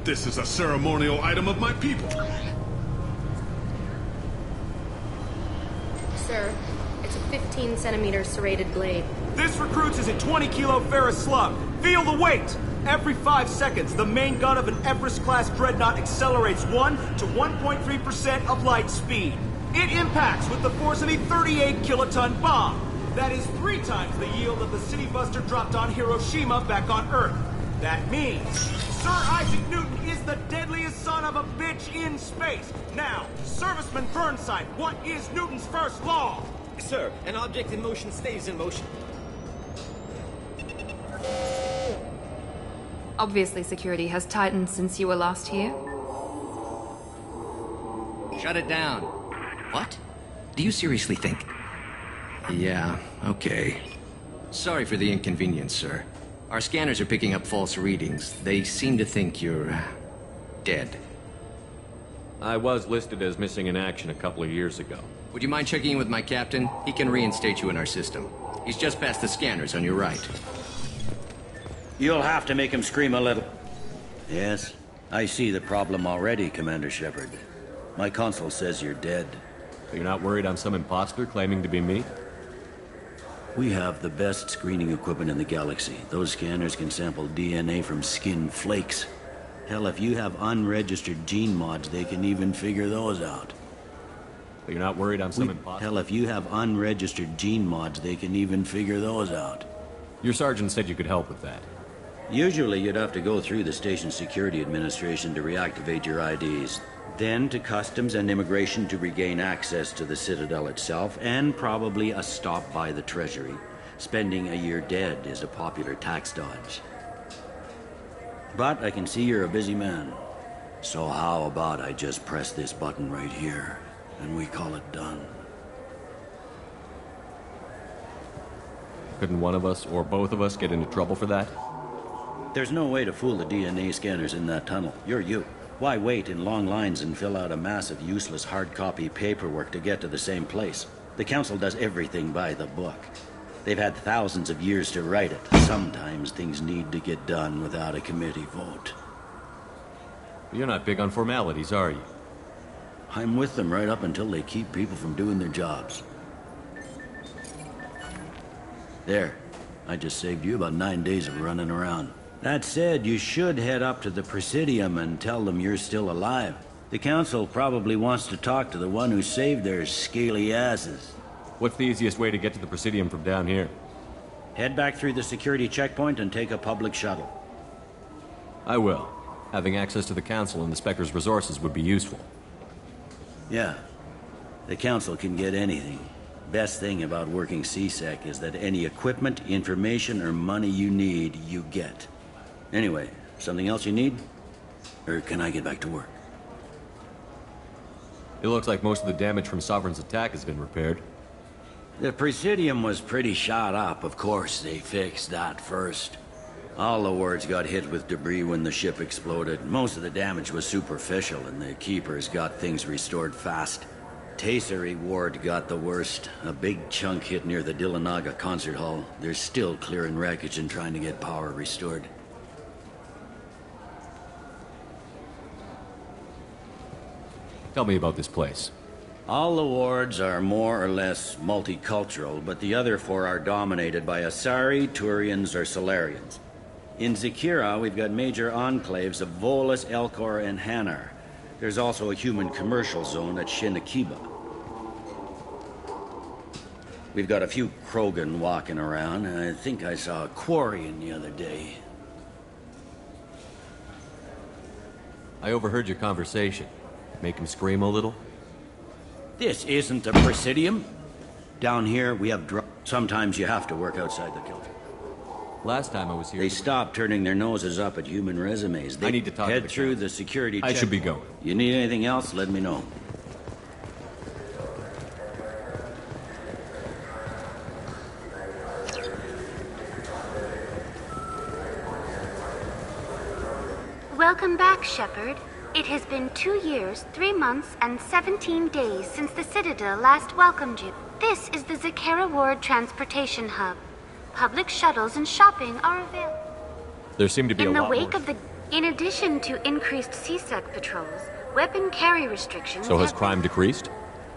This is a ceremonial item of my people. Sir, it's a 15-centimeter serrated blade. This recruits is a 20-kilo ferrous slug. Feel the weight! Every 5 seconds, the main gun of an Everest-class dreadnought accelerates 1 to 1.3% of light speed. It impacts with the force of a 38-kiloton bomb. That is 3 times the yield of the city buster dropped on Hiroshima back on Earth. That means Sir Isaac Newton is the deadliest son of a bitch in space. Now, Serviceman Burnside, what is Newton's first law? Sir, an object in motion stays in motion. Obviously, security has tightened since you were last here. Shut it down. What? Do you seriously think? Yeah, okay. Sorry for the inconvenience, sir. Our scanners are picking up false readings. They seem to think you're dead. I was listed as missing in action a couple of years ago. Would you mind checking in with my captain? He can reinstate you in our system. He's just past the scanners on your right. You'll have to make him scream a little. Yes, I see the problem already, Commander Shepard. My console says you're dead. You're not worried I'm some imposter claiming to be me? We have the best screening equipment in the galaxy. Those scanners can sample DNA from skin flakes. Hell, if you have unregistered gene mods, they can even figure those out. But you're not worried I'm some imposter? Hell, if you have unregistered gene mods, they can even figure those out. Your sergeant said you could help with that. Usually you'd have to go through the station security administration to reactivate your IDs. Then to customs and immigration to regain access to the Citadel itself, and probably a stop by the Treasury. Spending a year dead is a popular tax dodge. But I can see you're a busy man. So how about I just press this button right here, and we call it done? Couldn't one of us, or both of us, get into trouble for that? There's no way to fool the DNA scanners in that tunnel. You're you. Why wait in long lines and fill out a massive useless hard copy paperwork to get to the same place? The Council does everything by the book. They've had thousands of years to write it. Sometimes things need to get done without a committee vote. You're not big on formalities, are you? I'm with them right up until they keep people from doing their jobs. There. I just saved you about 9 days of running around. That said, you should head up to the Presidium and tell them you're still alive. The Council probably wants to talk to the one who saved their scaly asses. What's the easiest way to get to the Presidium from down here? Head back through the security checkpoint and take a public shuttle. I will. Having access to the Council and the Spectre's resources would be useful. Yeah. The Council can get anything. Best thing about working C-Sec is that any equipment, information, or money you need, you get. Anyway, something else you need? Or can I get back to work? It looks like most of the damage from Sovereign's attack has been repaired. The Presidium was pretty shot up. Of course, they fixed that first. All the wards got hit with debris when the ship exploded. Most of the damage was superficial, and the Keepers got things restored fast. Tasery Ward got the worst. A big chunk hit near the Dillanaga concert hall. They're still clearing wreckage and trying to get power restored. Tell me about this place. All the wards are more or less multicultural, but the other 4 are dominated by Asari, Turians, or Solarians. In Zakira, we've got major enclaves of Volus, Elcor, and Hanar. There's also a human commercial zone at Shinakiba. We've got a few Krogan walking around, and I think I saw a Quarian the other day. I overheard your conversation. Make him scream a little? This isn't the Presidium. Down here, we have sometimes you have to work outside the guild. Last time I was here... They stopped turning their noses up at human resumes. They I need to talk to head through the security I should be going. You need anything else, let me know. Welcome back, Shepard. It has been 2 years, 3 months, and 17 days since the Citadel last welcomed you. This is the Zakera Ward Transportation Hub. Public shuttles and shopping are available. There seemed to be In a the lot wake more. of the In addition to increased CSEC patrols, weapon carry restrictions So has have crime decreased?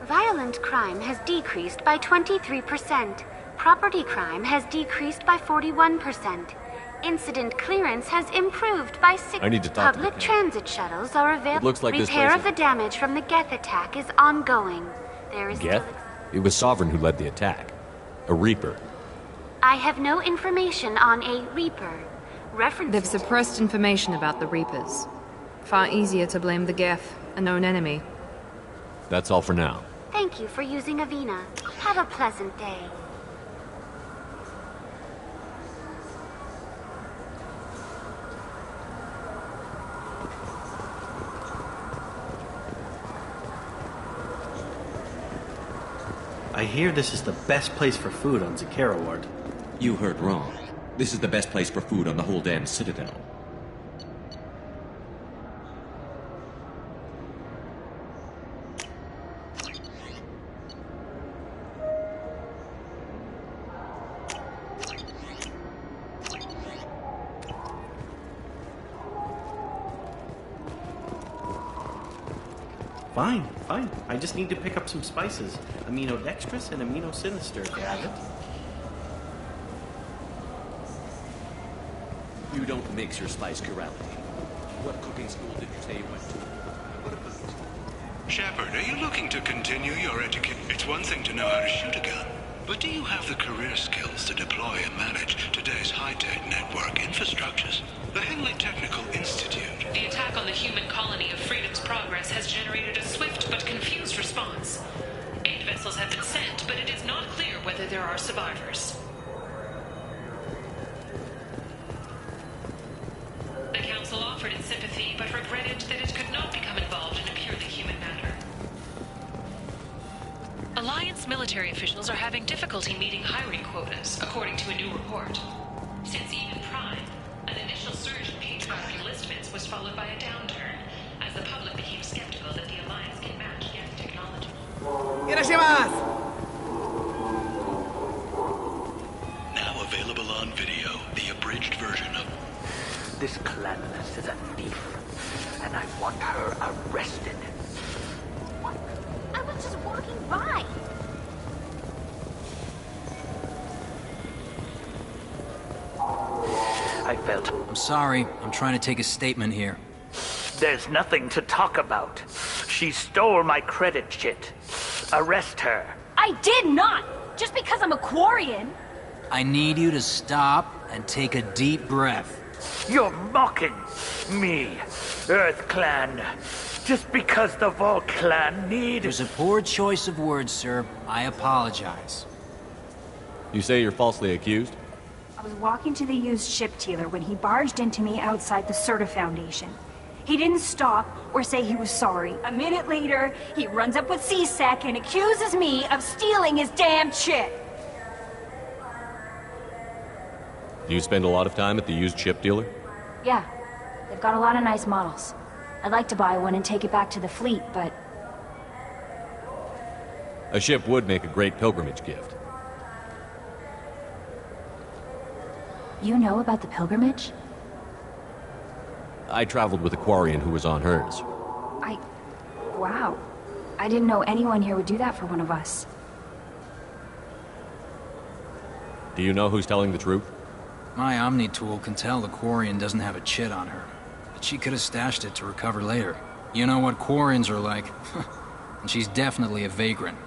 Violent crime has decreased by 23%. Property crime has decreased by 41%. Incident clearance has improved by 6%. I need to talk to the Public king. transit shuttles are available. It looks like this Repair place of the is- damage from the Geth attack is ongoing. There is Geth? still... It was Sovereign who led the attack. A Reaper. I have no information on a Reaper. References... They've suppressed information about the Reapers. Far easier to blame the Geth, a known enemy. That's all for now. Thank you for using Avina. Have a pleasant day. I hear this is the best place for food on Zakera Ward. You heard wrong. This is the best place for food on the whole damn Citadel. Fine. I just need to pick up some spices. Aminodextrous and aminosinister, if you have it. You don't mix your spice chirality. What cooking school did you say you went to? What about... Shepard, are you looking to continue your education? It's one thing to know how to shoot a gun, but do you have the career skills to deploy and manage today's high-tech network infrastructures? The Henley Technical Institute. The attack on the human colony of Freedom's Progress has generated a swift but confused response. Aid vessels have been sent, but it is not clear whether there are survivors. The Council offered its sympathy, but regretted that it could not become involved in a purely human matter. Alliance military officials are having difficulty meeting hiring quotas, according to a new report. Since Even Prime, an initial surge in patriotic enlistments was followed by a downturn, as the public became skeptical that the Alliance can match Geth technology. Now available on video, the abridged version of... This Clanless is a thief, and I want her arrested. What? I was just walking by. I felt... I'm sorry. I'm trying to take a statement here. There's nothing to talk about. She stole my credit chit. Arrest her. I did not! Just because I'm a Quarian! I need you to stop and take a deep breath. You're mocking me, Earth Clan. Just because the Vol Clan need... It was a poor choice of words, sir. I apologize. You say you're falsely accused? I was walking to the used ship dealer when he barged into me outside the Serta Foundation. He didn't stop or say he was sorry. A minute later, he runs up with CSEC and accuses me of stealing his damn chip. Do you spend a lot of time at the used ship dealer? Yeah, they've got a lot of nice models. I'd like to buy one and take it back to the fleet, but... A ship would make a great pilgrimage gift. You know about the pilgrimage? I traveled with a Quarian who was on hers. Wow. I didn't know anyone here would do that for one of us. Do you know who's telling the truth? My Omni tool can tell the Quarian doesn't have a chit on her, but she could have stashed it to recover later. You know what Quarians are like. And she's definitely a vagrant.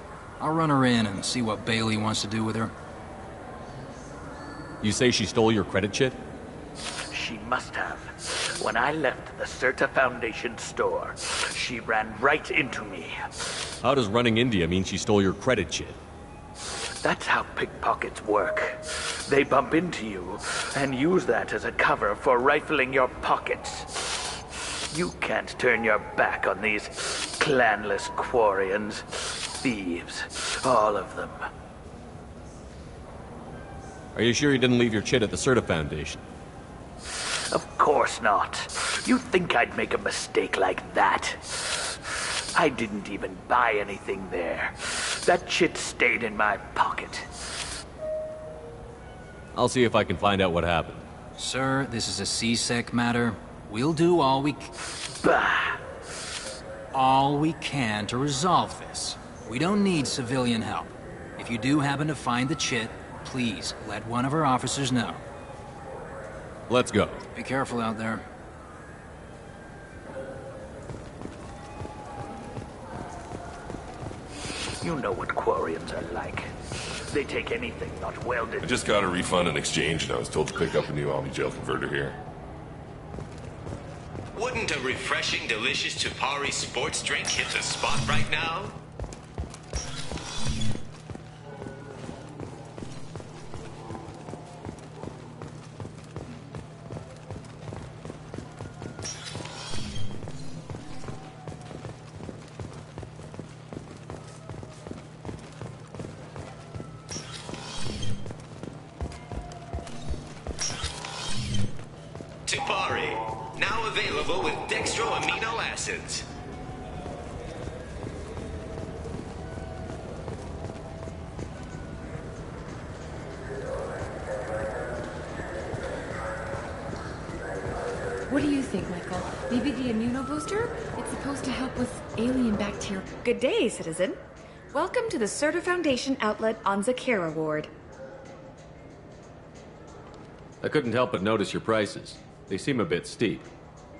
I'll run her in and see what Bailey wants to do with her. You say she stole your credit chit? She must have. When I left the Serta Foundation store, she ran right into me. How does running India mean she stole your credit chit? That's how pickpockets work. They bump into you and use that as a cover for rifling your pockets. You can't turn your back on these clanless Quarians. Thieves. All of them. Are you sure you didn't leave your chit at the Serta Foundation? Of course not. You think I'd make a mistake like that? I didn't even buy anything there. That chit stayed in my pocket. I'll see if I can find out what happened. Sir, this is a CSEC matter. We'll do all we can to resolve this. We don't need civilian help. If you do happen to find the chit, please let one of our officers know. Let's go. Be careful out there. You know what Quarians are like. They take anything not welded. I just got a refund in exchange, and I was told to pick up a new Omni Gel converter here. Wouldn't a refreshing, delicious Chupari sports drink hit the spot right now? Chupari, now available with dextro amino acids. What do you think, Michael? Maybe the immuno booster? It's supposed to help with alien bacteria. Good day, citizen. Welcome to the Serta Foundation outlet on Zakera Ward. I couldn't help but notice your prices. They seem a bit steep.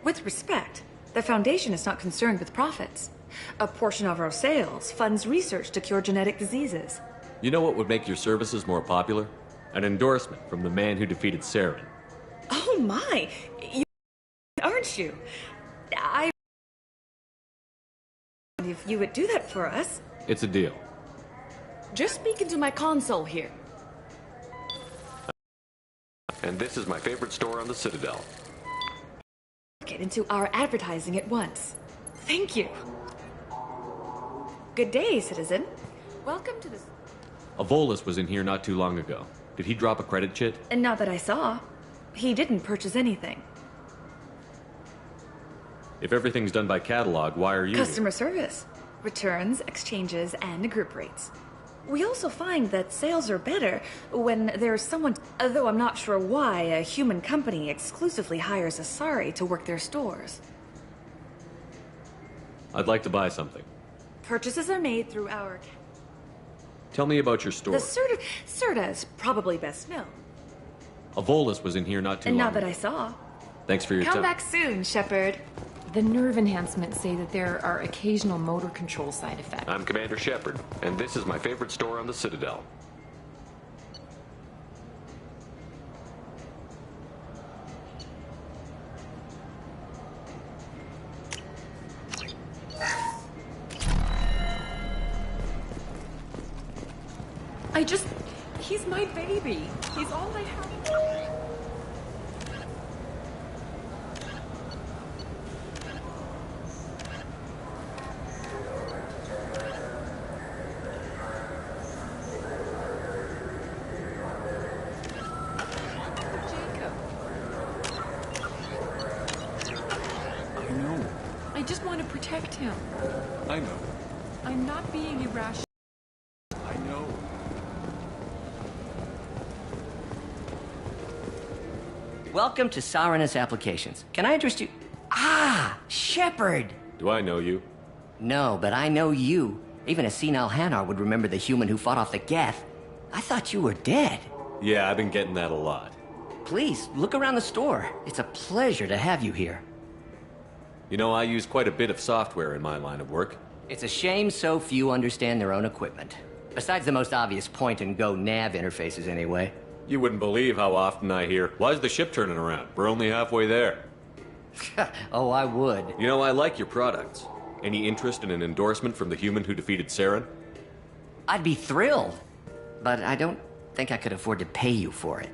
With respect, the Foundation is not concerned with profits. A portion of our sales funds research to cure genetic diseases. You know what would make your services more popular? An endorsement from the man who defeated Saren. Oh my! Aren't you? If you would do that for us. It's a deal. Just speak into my console here. And this is my favorite store on the Citadel. Get into our advertising at once. Thank you. Good day, citizen. Welcome to the... Avolis was in here not too long ago. Did he drop a credit chit? And not that I saw. He didn't purchase anything. If everything's done by catalog, why are you... Customer service. Returns, exchanges, and group rates. We also find that sales are better when there's someone... Though I'm not sure why a human company exclusively hires Asari to work their stores. I'd like to buy something. Purchases are made through our... Tell me about your store. The Serta is probably best known. Avolis was in here not too And long not that ago. I saw. Thanks for your Come time. back soon, Shepard. The nerve enhancements say that there are occasional motor control side effects. I'm Commander Shepard, and this is my favorite store on the Citadel. He's my baby. He's all I have. I just want to protect him. I know. I'm not being irrational. I know. Welcome to Sarenus Applications. Can I interest you? Ah, Shepard! Do I know you? No, but I know you. Even a senile Hanar would remember the human who fought off the Geth. I thought you were dead. Yeah, I've been getting that a lot. Please, look around the store. It's a pleasure to have you here. You know, I use quite a bit of software in my line of work. It's a shame so few understand their own equipment. Besides the most obvious point-and-go nav interfaces, anyway. You wouldn't believe how often I hear, "Why's the ship turning around? We're only halfway there." Oh, I would. You know, I like your products. Any interest in an endorsement from the human who defeated Saren? I'd be thrilled. But I don't think I could afford to pay you for it.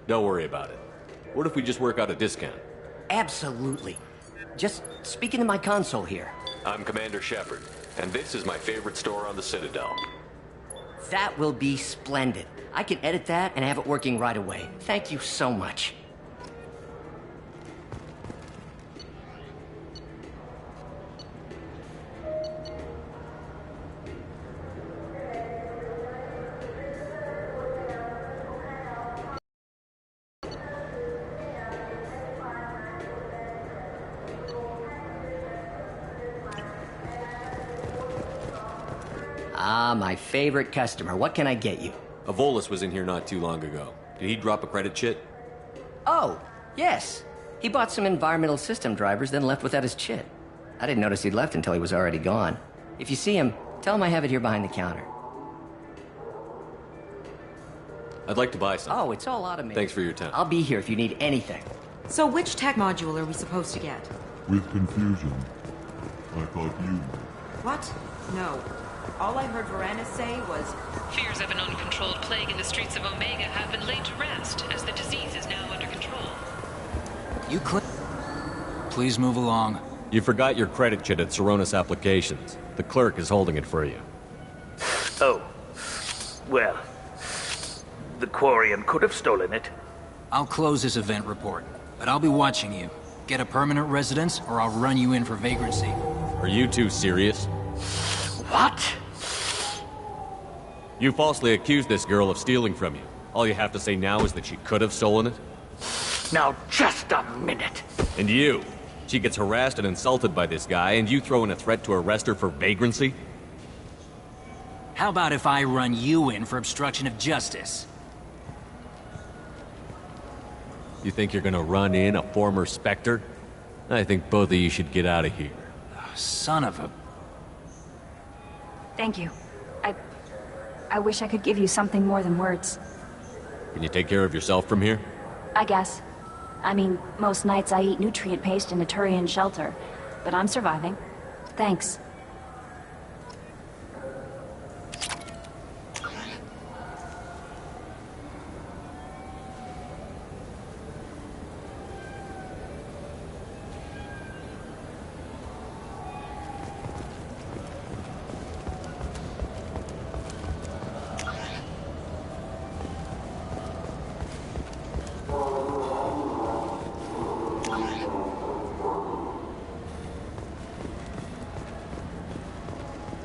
Don't worry about it. What if we just work out a discount? Absolutely. Just speak into my console here. I'm Commander Shepard, and this is my favorite store on the Citadel. That will be splendid. I can edit that and have it working right away. Thank you so much. Ah, my favorite customer. What can I get you? Avolis was in here not too long ago. Did he drop a credit chit? Oh, yes. He bought some environmental system drivers, then left without his chit. I didn't notice he'd left until he was already gone. If you see him, tell him I have it here behind the counter. I'd like to buy some. Oh, it's all automated. Thanks for your time. I'll be here if you need anything. So which tech module are we supposed to get? With confusion. I thought you... What? No. All I heard Varanus say was... Fears of an uncontrolled plague in the streets of Omega have been laid to rest, as the disease is now under control. You could... Please move along. You forgot your credit chit at Saronis Applications. The clerk is holding it for you. Oh. Well. The Quarian could have stolen it. I'll close this event report, but I'll be watching you. Get a permanent residence, or I'll run you in for vagrancy. Are you two serious? What? You falsely accused this girl of stealing from you. All you have to say now is that she could have stolen it? Now, just a minute. And you? She gets harassed and insulted by this guy, and you throw in a threat to arrest her for vagrancy? How about if I run you in for obstruction of justice? You think you're gonna run in a former Spectre? I think both of you should get out of here. Son of a... Thank you. I wish I could give you something more than words. Can you take care of yourself from here? I guess. I mean, most nights I eat nutrient paste in a Turian shelter, but I'm surviving. Thanks.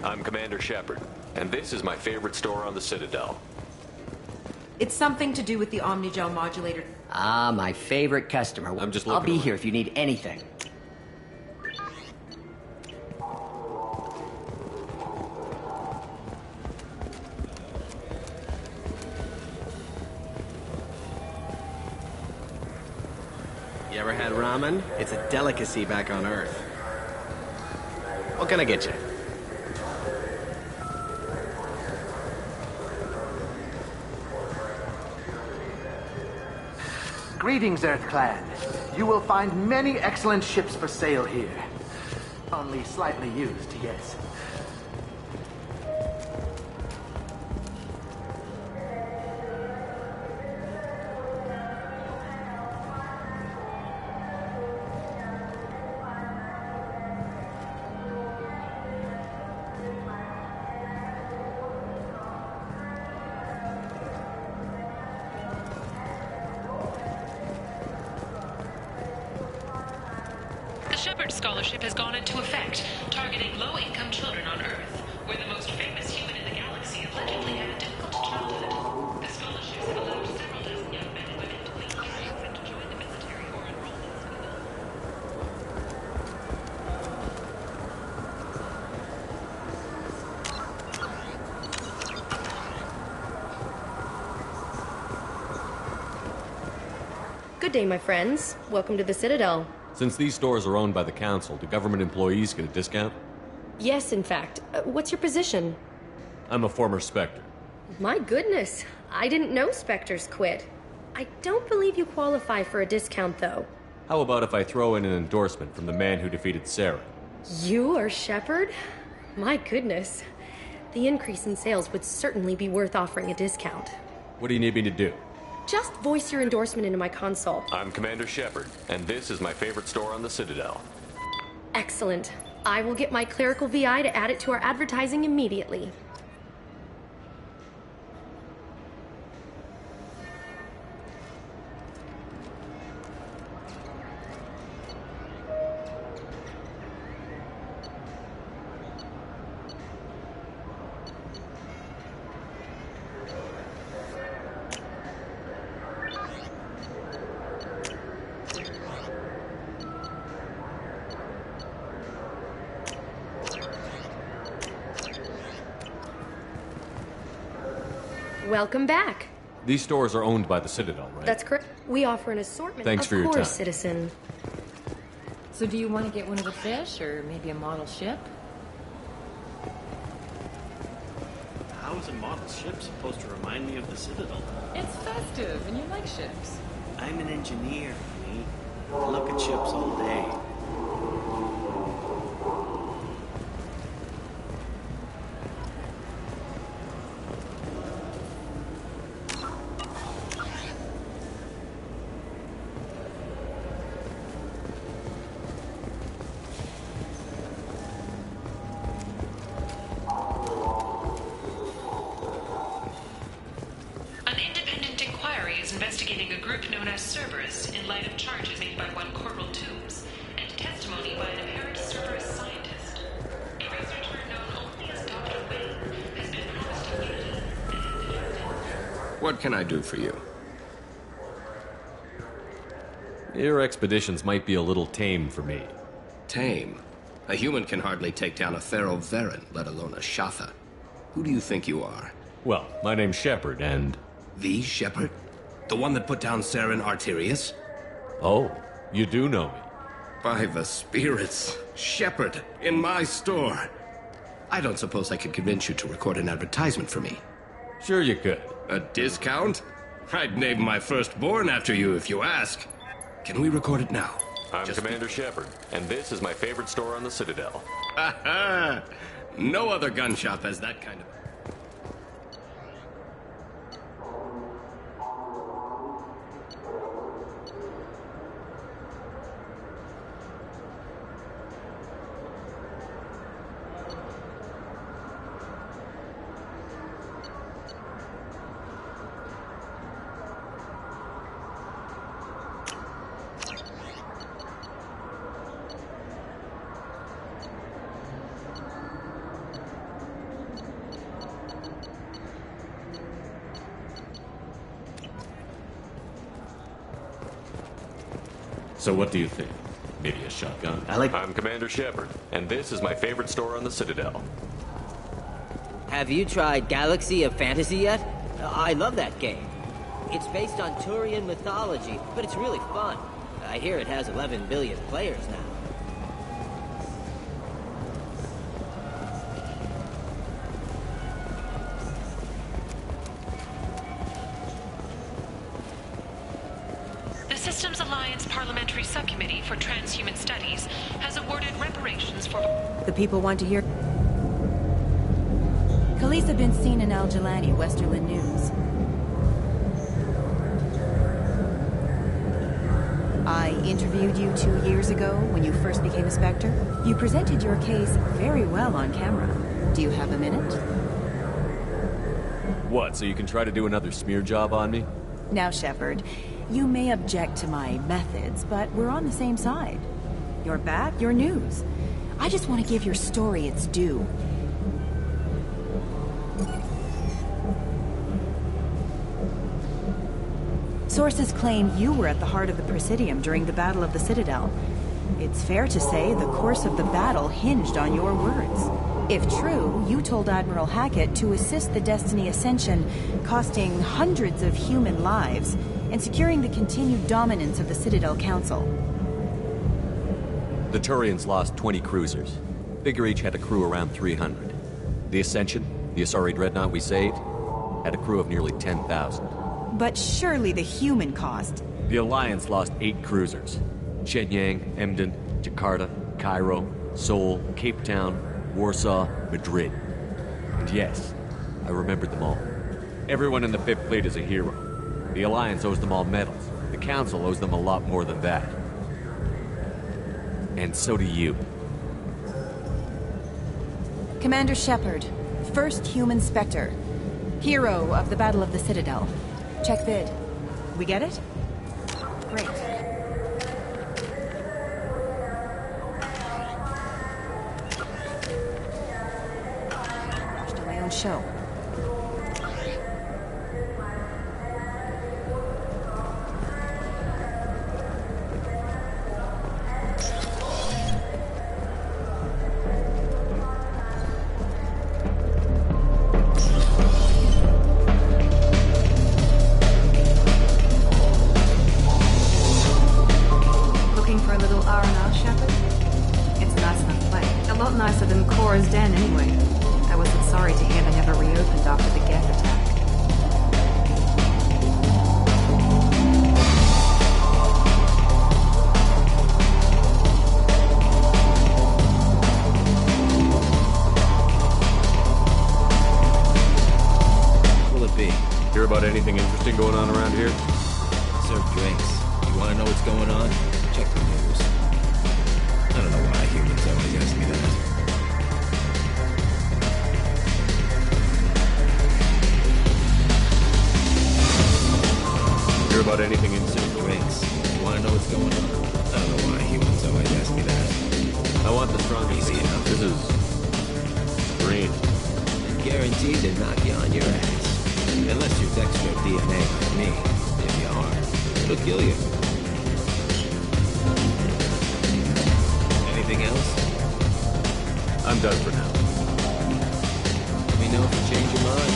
I'm Commander Shepard, and this is my favorite store on the Citadel. It's something to do with the Omnigel modulator. Ah, my favorite customer. I'm just I'll looking be around. here if you need anything. You ever had ramen? It's a delicacy back on Earth. What can I get you? Greetings, EarthClan. You will find many excellent ships for sale here. Only slightly used, yes. The Shepard Scholarship has gone into effect, targeting low-income children on Earth, where the most famous human in the galaxy allegedly had a difficult childhood. The scholarships have allowed several dozen young men and women to leave Earth and to join the military or enroll in school. Good day, my friends. Welcome to the Citadel. Since these stores are owned by the Council, do government employees get a discount? Yes, in fact. What's your position? I'm a former Spectre. My goodness. I didn't know Spectres quit. I don't believe you qualify for a discount, though. How about if I throw in an endorsement from the man who defeated Sarah? You are Shepard? My goodness. The increase in sales would certainly be worth offering a discount. What do you need me to do? Just voice your endorsement into my console. I'm Commander Shepard, and this is my favorite store on the Citadel. Excellent. I will get my clerical VI to add it to our advertising immediately. Welcome back. These stores are owned by the Citadel, right? That's correct. We offer an assortment. Thanks for your Of course, time. citizen. So do you want to get one of the fish, or maybe a model ship? How is a model ship supposed to remind me of the Citadel? It's festive, and you like ships. I'm an engineer, honey. I look at ships all day. An independent inquiry is investigating a group known as Cerberus in light of charges made by one Corporal Toombs and testimony by an apparent Cerberus scientist. A researcher known only as Dr. Wayne has been promised immunity and has defected. What can I do for you? Your expeditions might be a little tame for me. Tame? A human can hardly take down a Thero Varen, let alone a Shatha. Who do you think you are? Well, my name's Shepard, and... The Shepard? The one that put down Saren Arterius? Oh, you do know me. By the spirits. Shepard, in my store. I don't suppose I could convince you to record an advertisement for me. Sure you could. A discount? I'd name my firstborn after you if you ask. Can we record it now? I'm Commander Shepard, and this is my favorite store on the Citadel. Ha ha! No other gun shop has that kind of... So what do you think? Maybe a shotgun? I'm Commander Shepard, and this is my favorite store on the Citadel. Have you tried Galaxy of Fantasy yet? I love that game. It's based on Turian mythology, but it's really fun. I hear it has 11 billion players now. The Systems Alliance Parliamentary Subcommittee for Transhuman Studies has awarded reparations for... The people want to hear... Khaleesa been seen in Al Jelani, Westerland News. I interviewed you 2 years ago when you first became a Spectre. You presented your case very well on camera. Do you have a minute? What, so you can try to do another smear job on me? Now, Shepard, you may object to my methods, but we're on the same side. You're back, you're news. I just want to give your story its due. Sources claim you were at the heart of the Presidium during the Battle of the Citadel. It's fair to say the course of the battle hinged on your words. If true, you told Admiral Hackett to assist the Destiny Ascension, costing hundreds of human lives, and securing the continued dominance of the Citadel Council. The Turians lost 20 cruisers. Figure each had a crew around 300. The Ascension, the Asari dreadnought we saved, had a crew of nearly 10,000. But surely the human cost. The Alliance lost 8 cruisers. Shenyang, Emden, Jakarta, Cairo, Seoul, Cape Town, Warsaw, Madrid. And yes, I remembered them all. Everyone in the 5th Fleet is a hero. The Alliance owes them all medals. The Council owes them a lot more than that. And so do you. Commander Shepard, first human Spectre. Hero of the Battle of the Citadel. Check vid. We get it? Great. Watched on my own show. about anything interesting going on around here? Serve drinks. You want to know what's going on? Check the news. I don't know why humans always ask me that. Hear about anything interesting? Drinks. You want to know what's going on? I don't know why humans always ask me that. I want the strongest. Easy enough. This is green. Guaranteed to knock you on your ass. Unless you're Dextro DNA like me. If you are, it'll kill you. Anything else? I'm done for now. Let me know if you change your mind.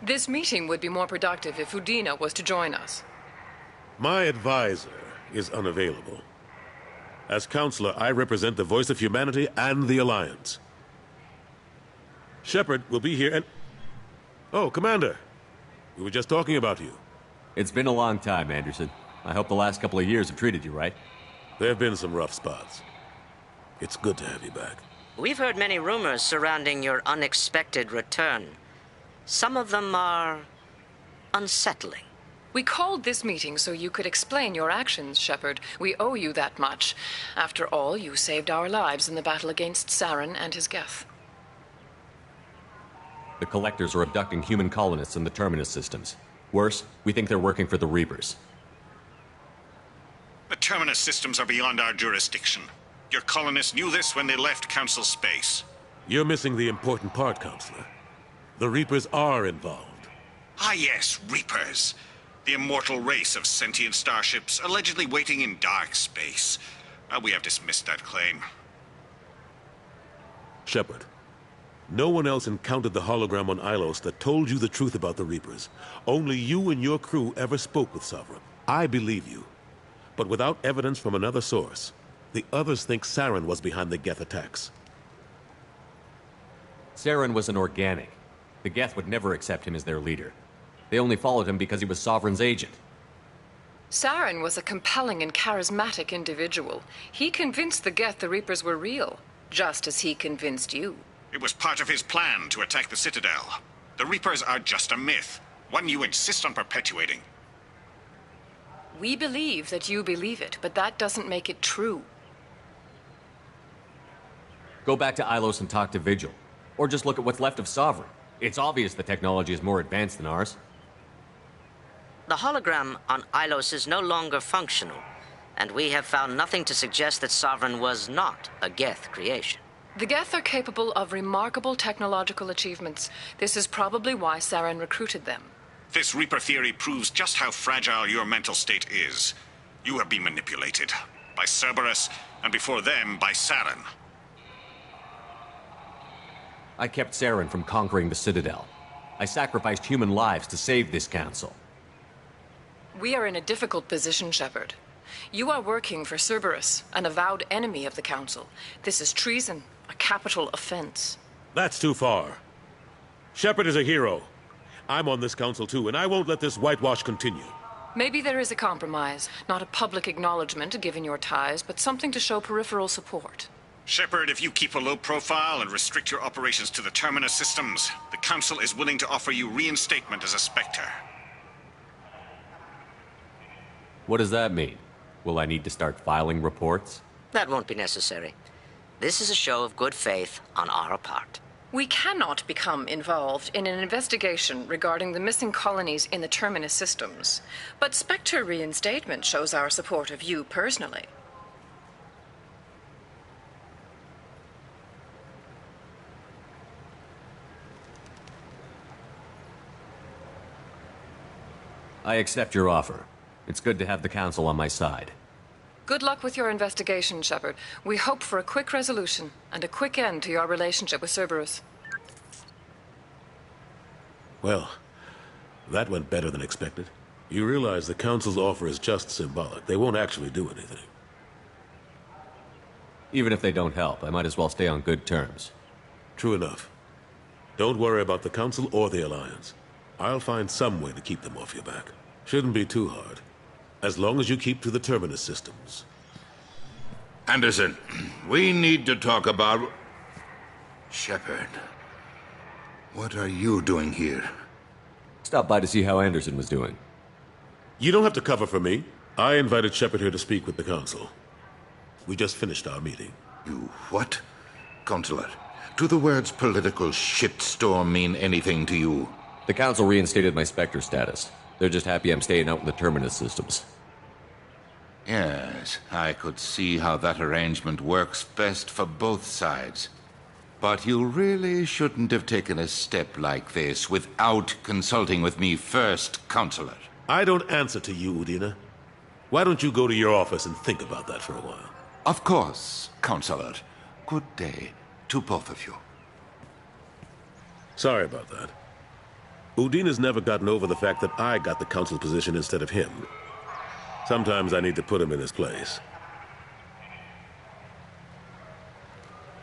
This meeting would be more productive if Udina was to join us. My advisor is unavailable. As counselor, I represent the voice of humanity and the Alliance. Shepard will be here and... Oh, Commander. We were just talking about you. It's been a long time, Anderson. I hope the last couple of years have treated you right. There have been some rough spots. It's good to have you back. We've heard many rumors surrounding your unexpected return. Some of them are unsettling. We called this meeting so you could explain your actions, Shepard. We owe you that much. After all, you saved our lives in the battle against Saren and his Geth. The Collectors are abducting human colonists in the Terminus systems. Worse, we think they're working for the Reapers. The Terminus systems are beyond our jurisdiction. Your colonists knew this when they left Council space. You're missing the important part, Counselor. The Reapers are involved. Ah yes, Reapers. The immortal race of sentient starships allegedly waiting in dark space. We have dismissed that claim. Shepard, no one else encountered the hologram on Ilos that told you the truth about the Reapers. Only you and your crew ever spoke with Sovereign. I believe you. But without evidence from another source, the others think Saren was behind the Geth attacks. Saren was an organic. The Geth would never accept him as their leader. They only followed him because he was Sovereign's agent. Saren was a compelling and charismatic individual. He convinced the Geth the Reapers were real, just as he convinced you. It was part of his plan to attack the Citadel. The Reapers are just a myth, one you insist on perpetuating. We believe that you believe it, but that doesn't make it true. Go back to Ilos and talk to Vigil. Or just look at what's left of Sovereign. It's obvious the technology is more advanced than ours. The hologram on Ilos is no longer functional, and we have found nothing to suggest that Sovereign was not a Geth creation. The Geth are capable of remarkable technological achievements. This is probably why Saren recruited them. This Reaper theory proves just how fragile your mental state is. You have been manipulated. By Cerberus, and before them, by Saren. I kept Saren from conquering the Citadel. I sacrificed human lives to save this council. We are in a difficult position, Shepard. You are working for Cerberus, an avowed enemy of the Council. This is treason, a capital offense. That's too far. Shepard is a hero. I'm on this council too, and I won't let this whitewash continue. Maybe there is a compromise. Not a public acknowledgement given your ties, but something to show peripheral support. Shepard, if you keep a low profile and restrict your operations to the Terminus systems, the Council is willing to offer you reinstatement as a Spectre. What does that mean? Will I need to start filing reports? That won't be necessary. This is a show of good faith on our part. We cannot become involved in an investigation regarding the missing colonies in the Terminus systems, but Spectre reinstatement shows our support of you personally. I accept your offer. It's good to have the Council on my side. Good luck with your investigation, Shepard. We hope for a quick resolution and a quick end to your relationship with Cerberus. Well, that went better than expected. You realize the Council's offer is just symbolic. They won't actually do anything. Even if they don't help, I might as well stay on good terms. True enough. Don't worry about the Council or the Alliance. I'll find some way to keep them off your back. Shouldn't be too hard. As long as you keep to the Terminus systems. Anderson, we need to talk about... Shepard. What are you doing here? Stop by to see how Anderson was doing. You don't have to cover for me. I invited Shepard here to speak with the Council. We just finished our meeting. You what? Consular, do the words political shitstorm mean anything to you? The Council reinstated my Spectre status. They're just happy I'm staying out in the Terminus systems. Yes, I could see how that arrangement works best for both sides. But you really shouldn't have taken a step like this without consulting with me first, Consular. I don't answer to you, Udina. Why don't you go to your office and think about that for a while? Of course, Consular. Good day to both of you. Sorry about that. Udina's never gotten over the fact that I got the Council position instead of him. Sometimes I need to put him in his place.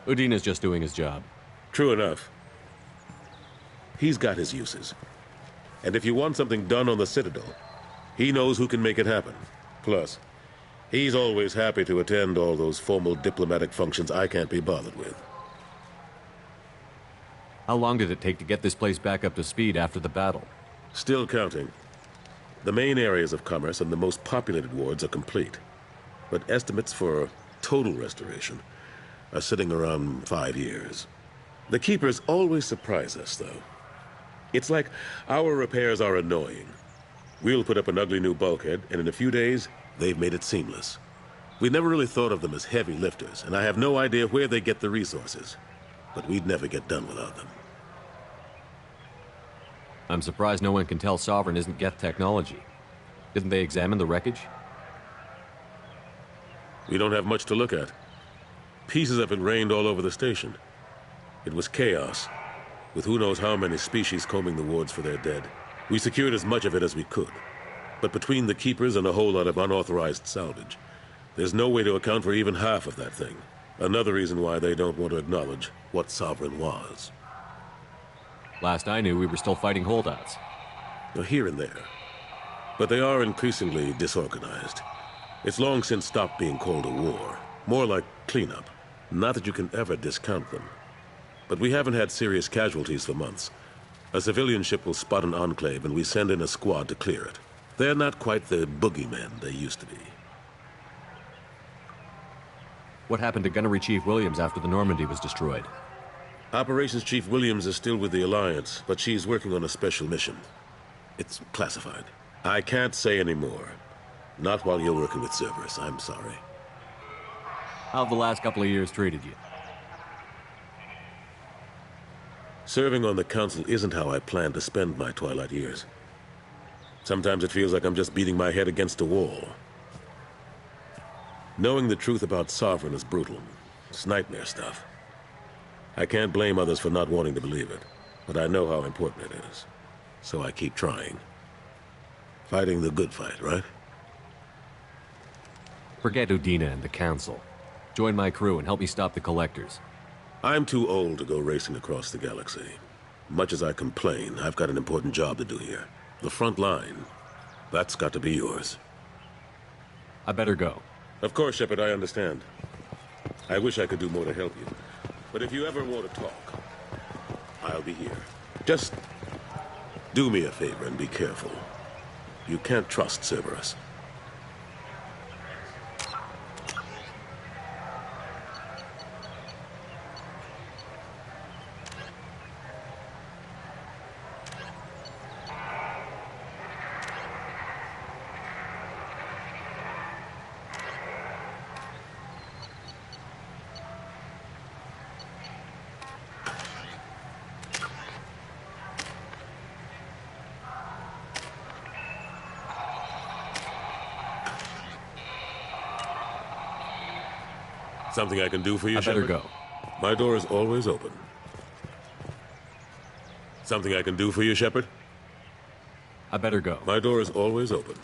Udina's just doing his job. True enough. He's got his uses. And if you want something done on the Citadel, he knows who can make it happen. Plus, he's always happy to attend all those formal diplomatic functions I can't be bothered with. How long did it take to get this place back up to speed after the battle? Still counting. The main areas of commerce and the most populated wards are complete. But estimates for total restoration are sitting around 5 years. The Keepers always surprise us, though. It's like our repairs are annoying. We'll put up an ugly new bulkhead, and in a few days, they've made it seamless. We never really thought of them as heavy lifters, and I have no idea where they get the resources. But we'd never get done without them. I'm surprised no one can tell Sovereign isn't Geth technology. Didn't they examine the wreckage? We don't have much to look at. Pieces of it rained all over the station. It was chaos, with who knows how many species combing the wards for their dead. We secured as much of it as we could. But between the Keepers and a whole lot of unauthorized salvage, there's no way to account for even half of that thing. Another reason why they don't want to acknowledge what Sovereign was. Last I knew, we were still fighting holdouts. Here and there. But they are increasingly disorganized. It's long since stopped being called a war. More like cleanup. Not that you can ever discount them. But we haven't had serious casualties for months. A civilian ship will spot an enclave and we send in a squad to clear it. They're not quite the boogeymen they used to be. What happened to Gunnery Chief Williams after the Normandy was destroyed? Operations Chief Williams is still with the Alliance, but she's working on a special mission. It's classified. I can't say any more. Not while you're working with Cerberus, I'm sorry. How have the last couple of years treated you? Serving on the Council isn't how I plan to spend my twilight years. Sometimes it feels like I'm just beating my head against a wall. Knowing the truth about Sovereign is brutal. It's nightmare stuff. I can't blame others for not wanting to believe it, but I know how important it is. So I keep trying. Fighting the good fight, right? Forget Udina and the Council. Join my crew and help me stop the Collectors. I'm too old to go racing across the galaxy. Much as I complain, I've got an important job to do here. The front line. That's got to be yours. I better go. Of course, Shepard, I understand. I wish I could do more to help you. But if you ever want to talk, I'll be here. Just do me a favor and be careful. You can't trust Cerberus. Something I can do for you, Shepard? I better go. My door is always open. Something I can do for you, Shepard? I better go. My door is always open.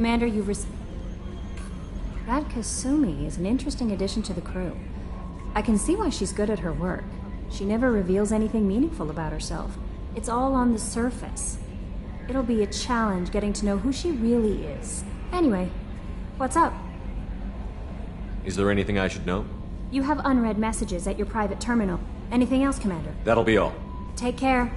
Commander, That Kasumi is an interesting addition to the crew. I can see why she's good at her work. She never reveals anything meaningful about herself. It's all on the surface. It'll be a challenge getting to know who she really is. Anyway, what's up? Is there anything I should know? You have unread messages at your private terminal. Anything else, Commander? That'll be all. Take care.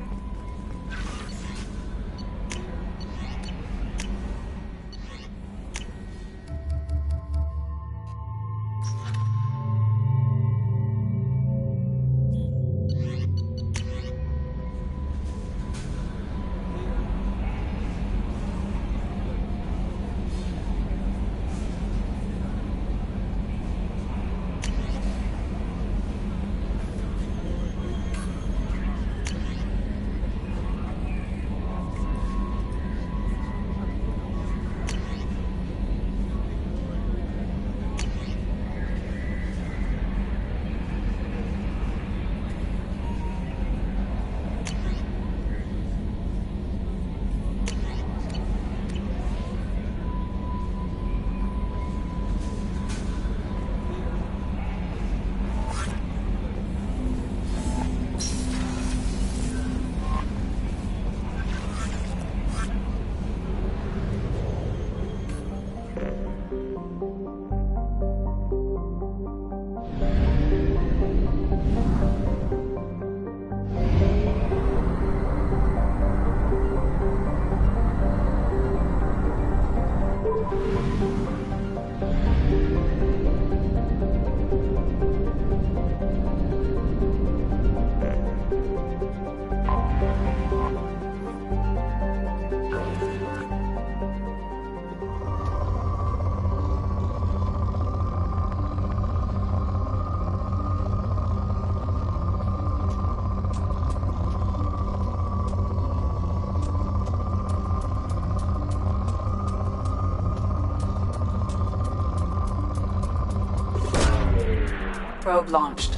Probe launched.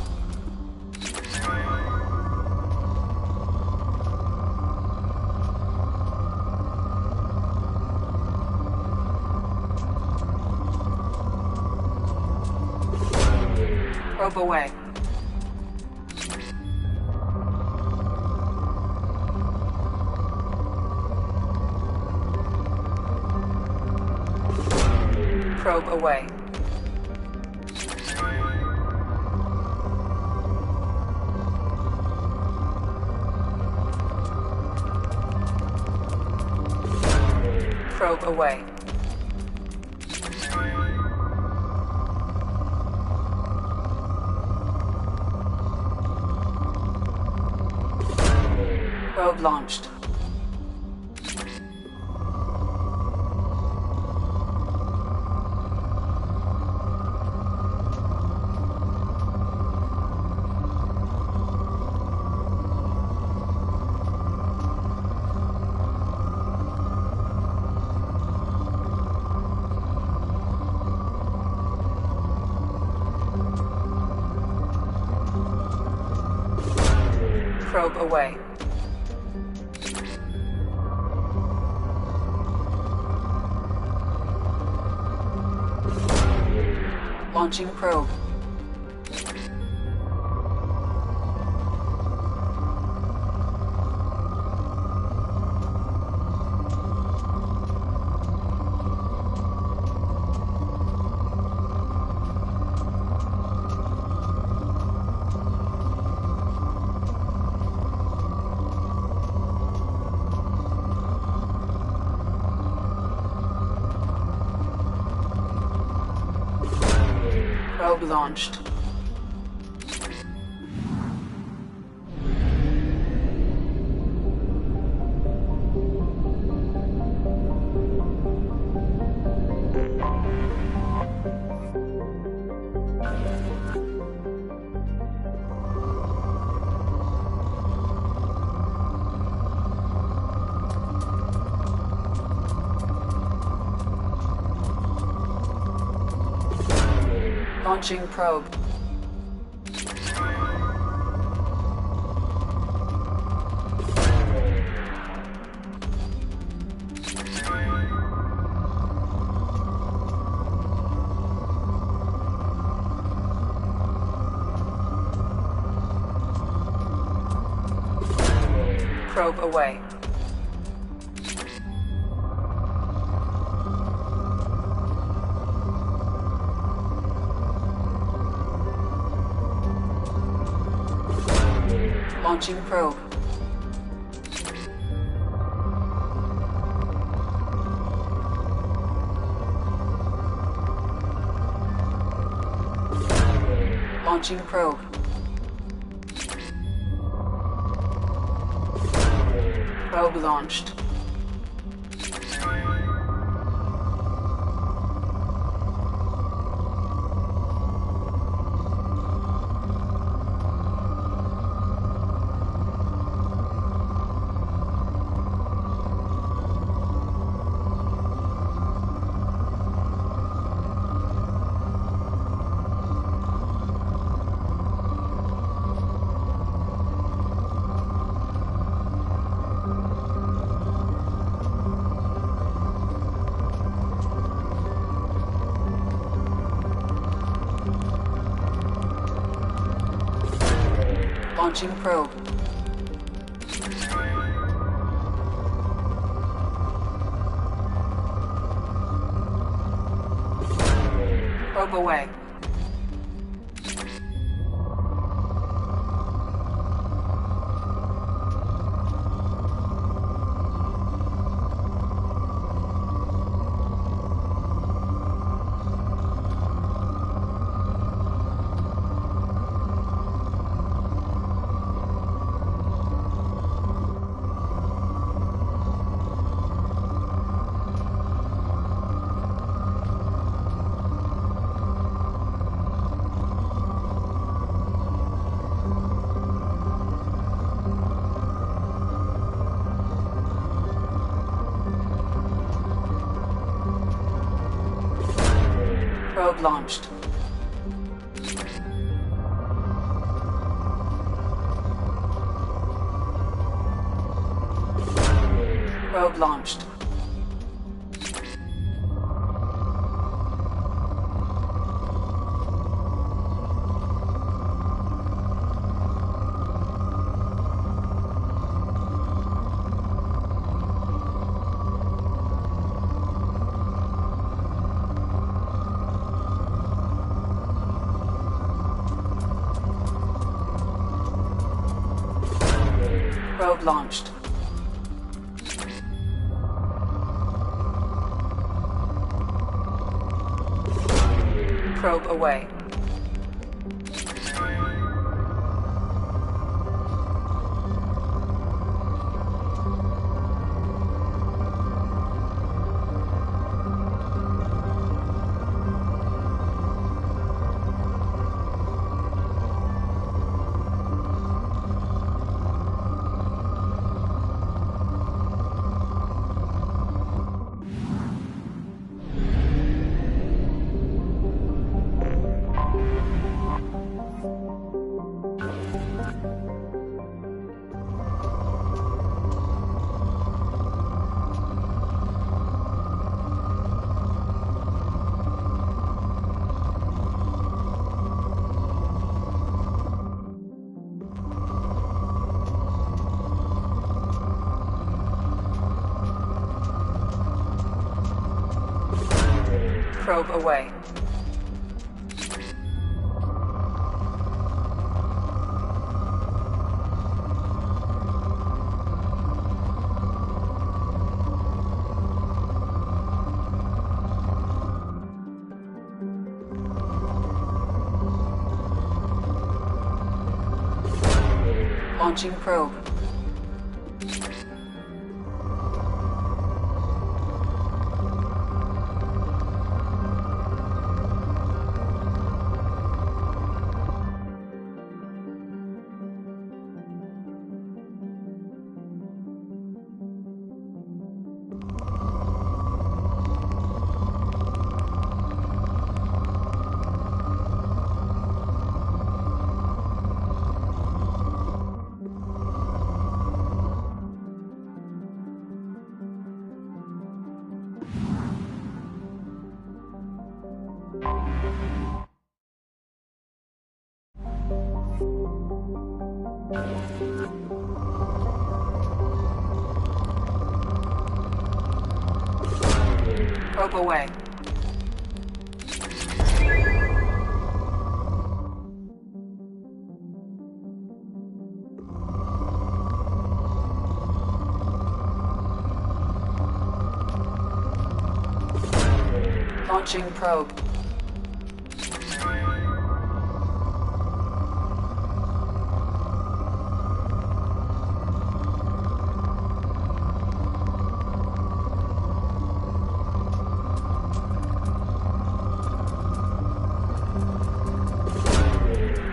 Probe away. Probe away. Probe away. Probe launched. Probe away. Launching probe. Probe launched. Launching probe. Probe away. Launching probe. Launching probe. Probe launched. Launching probe. Probe away. Probe launched. Probe launched. Probe launched. Probe away. Probe away. Launching probe. Probe away. Launching probe.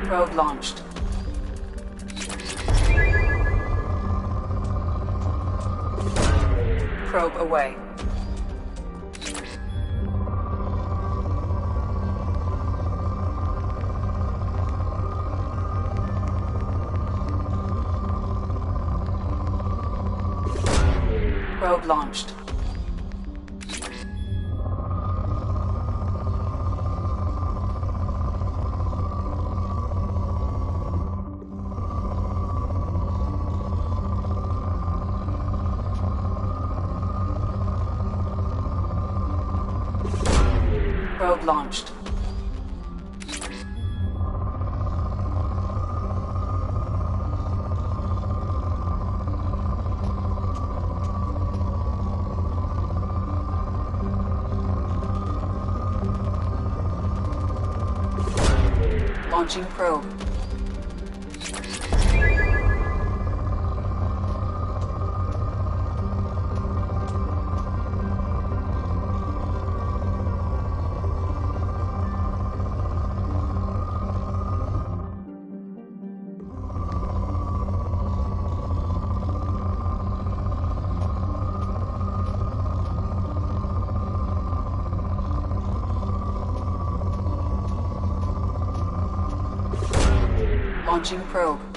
Probe launched. Probe away. Probe launched. Probe launched. Launching probe. Launching probe.